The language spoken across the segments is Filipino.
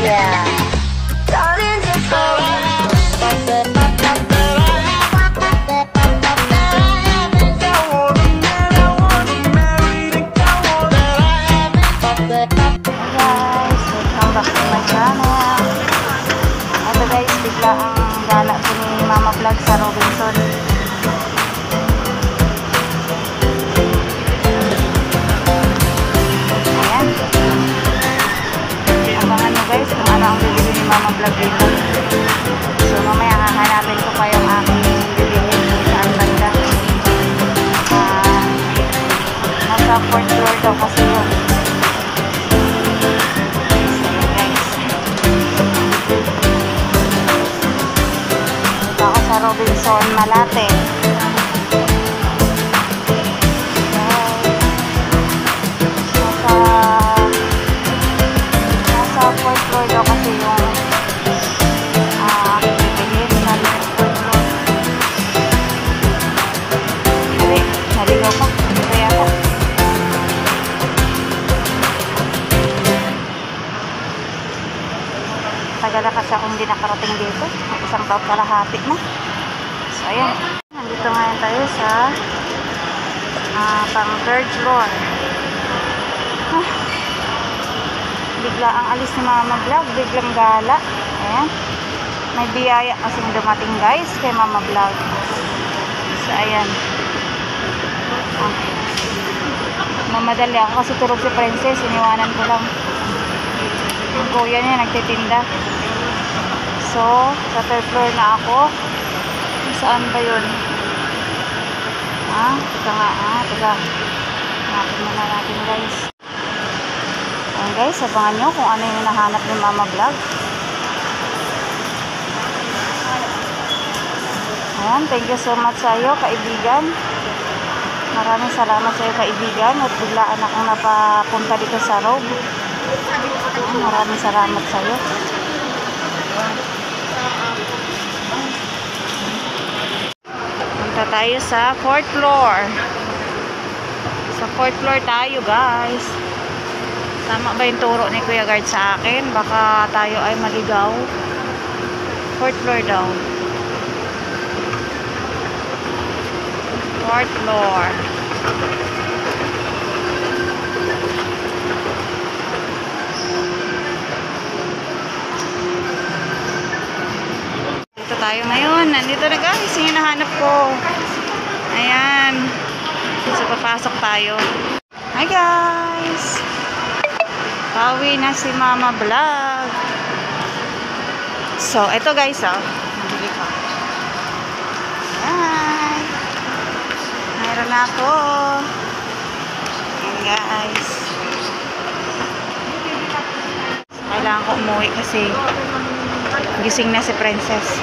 Yeah. Darling, just so bigla ang gala po ni Mama Vlog sa Robinson. Ayan. Abangan nyo guys kung ano ang bibili ni Mama Vlog dito. So mamaya hahanapin ko pa yung aking bibilihin kung saan banda. Nasa 4th floor daw kasi yun. Sa Robinson, Malate. Nasa 4th floor daw kasi yung bibilihin sa 4th floor. Naligaw pa. Kaya po. Tagal na kasi akong hindi nakarating dito. Isang taon kalahati na. So, ayan. Nandito ngayon tayo sa pang 3rd floor. Bigla ang alis ni Mama Vlog. Biglang gala. Ayan. May biyaya kasing dumating guys kay Mama Vlog. So, ayan. Mamadali ako kasi tulog si Princess. Iniwanan ko lang. Yung kuya niya nagtitinda. So, sa 3rd floor na ako. Saan ba yun? Teka. Hanapin muna natin guys. Ayan guys, abangan nyo kung ano yung nahanap ni Mama Vlog. Ayan, thank you so much sa iyo, kaibigan. Maraming salamat sa iyo, kaibigan. At biglaan akong napapunta dito sa Rob. Maraming salamat sa iyo. Punta tayo sa 4th floor. Sa 4th floor tayo guys. Tama ba yung turo ni Kuya Guard sa akin? Baka tayo ay maligaw. 4th floor daw. 4th floor. Dito tayo ngayon. Nandito na guys. Yung hinahanap ko. Ayan. So papasok tayo. Hi guys. Pauwi na si Mama Vlog. So ito guys nabili ko. Hi. Mayroon na ako. Ayan guys. Kailangan ko umuwi kasi gising na si Princess.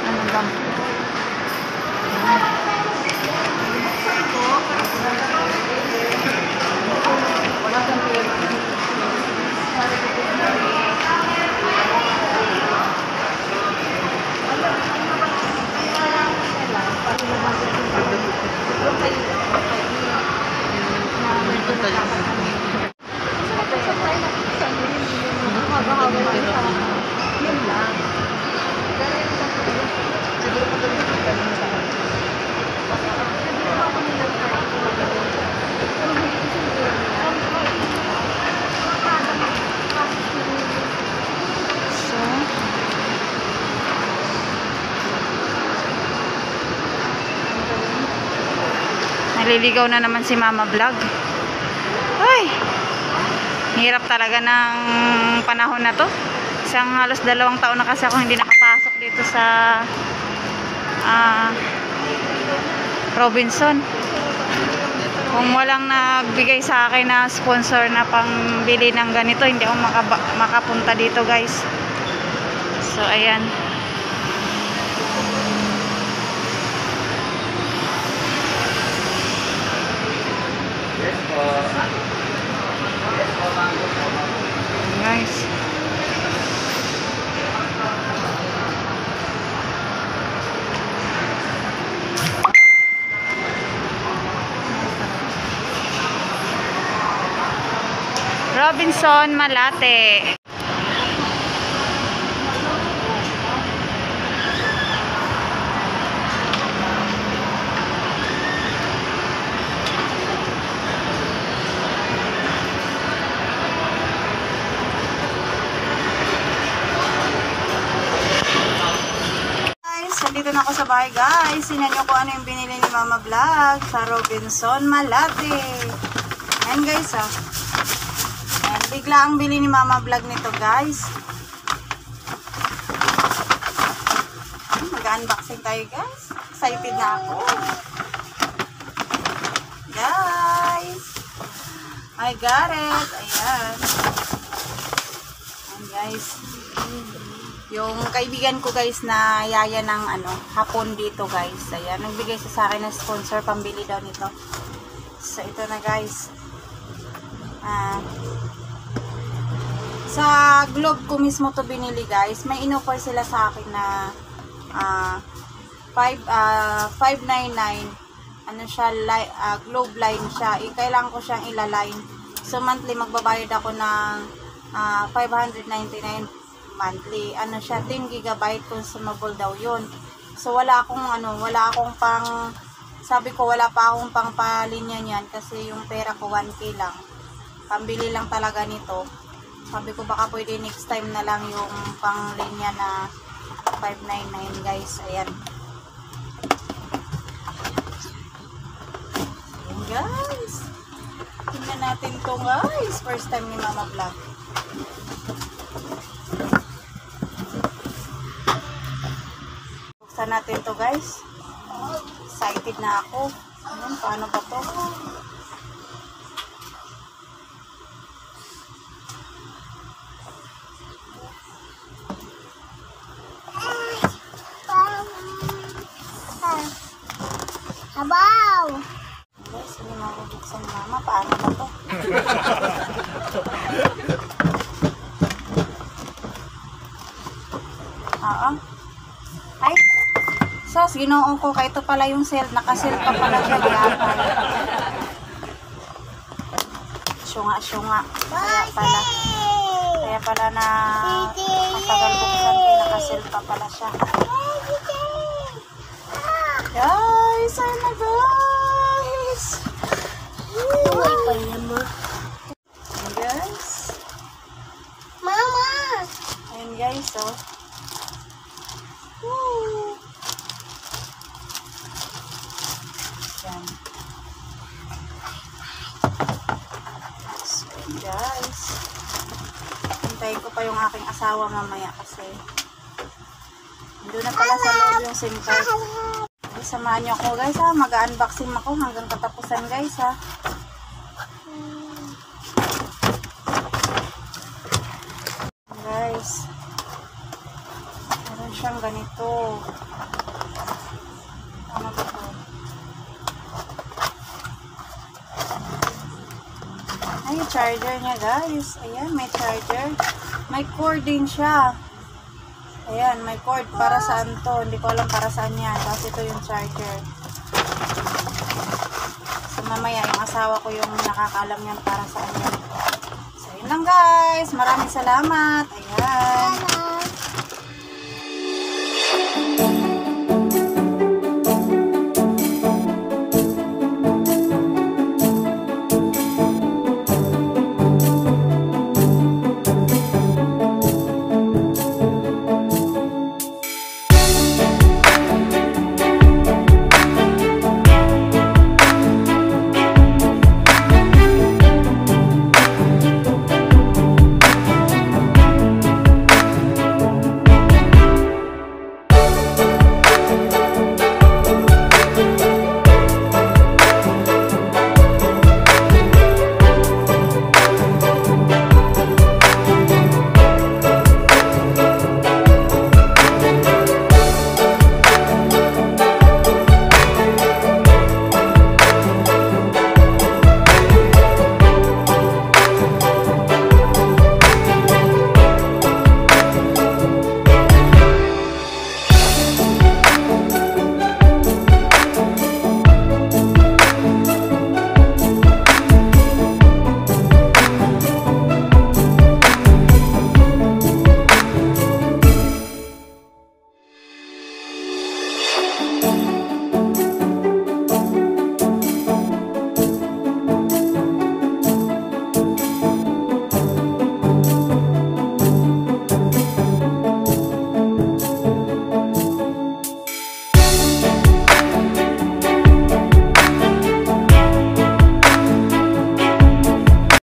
Ano ba? Naliligaw na naman si Mama Vlog. Ay, hirap talaga ng panahon na to. Isang halos 2 taon na kasi ako hindi nakapasok dito sa Robinson. Kung walang nagbigay sa akin na sponsor na pangbili ng ganito, hindi ako makapunta dito guys. So ayan. Guys, Robinson Malate. Dito na ako sa bahay guys. Sinan nyo kung ano yung binili ni Mama Vlog sa Robinson Malate. Ayan guys oh. Ayan, bigla ang bili ni Mama Vlog nito guys. Mag-unboxing tayo guys. Excited na ako. Guys. I got it. Ayan. Ayan guys. Yung kaibigan ko guys na yaya ng hapon dito guys. Ayan, nagbigay siya sa akin ng sponsor, pambili daw nito. So ito na guys. Sa Globe ko mismo to binili guys. May in-offer sila sa akin na 599. Ano siya, Globe line siya. Kailangan ko siyang ila-line. So monthly magbabayad ako ng 599 monthly. Ano siya, 10 GB consumable daw yun. So wala akong sabi ko wala pa akong pang palinya niyan kasi yung pera ko 1K lang. Pambili lang talaga nito. Sabi ko baka pwede next time na lang yung pang linya na 599 guys. Ayan. Ayan guys. Tingnan natin to guys. First time ni Mama Vlog. Buksan natin to guys. Excited na ako. Ayan, paano ba to? Abaw! Guys, hindi mabubuksan Mama. Paano ba to? Ay, sos, ginoon ko kay ito pala yung sale, naka-sale pa pala siya gihapon. Syunga. Kaya pala na matagal buksan kaya naka-sale pa pala siya. Guys, ay na guys. Buhay pa yan mo. Ayan guys. Mama! Ayan guys, oh. Woo! Yan. So, guys. Hintayin ko pa yung aking asawa mamaya kasi doon na pala sa loob yung SIM card. Samahan nyo ako guys ha. Mag-unboxing ako hanggang katapusan guys ha. Guys. Meron siyang ganito. Ano ba ito? Ay, charger niya guys. Ayan, may charger. May cord din siya. Ayan, may cord. Para saan to? Hindi ko alam para saan yan. Tapos ito yung charger. So mamaya, yung asawa ko yung nakakaalam yan para saan yan. So yun lang guys. Maraming salamat. Ayan.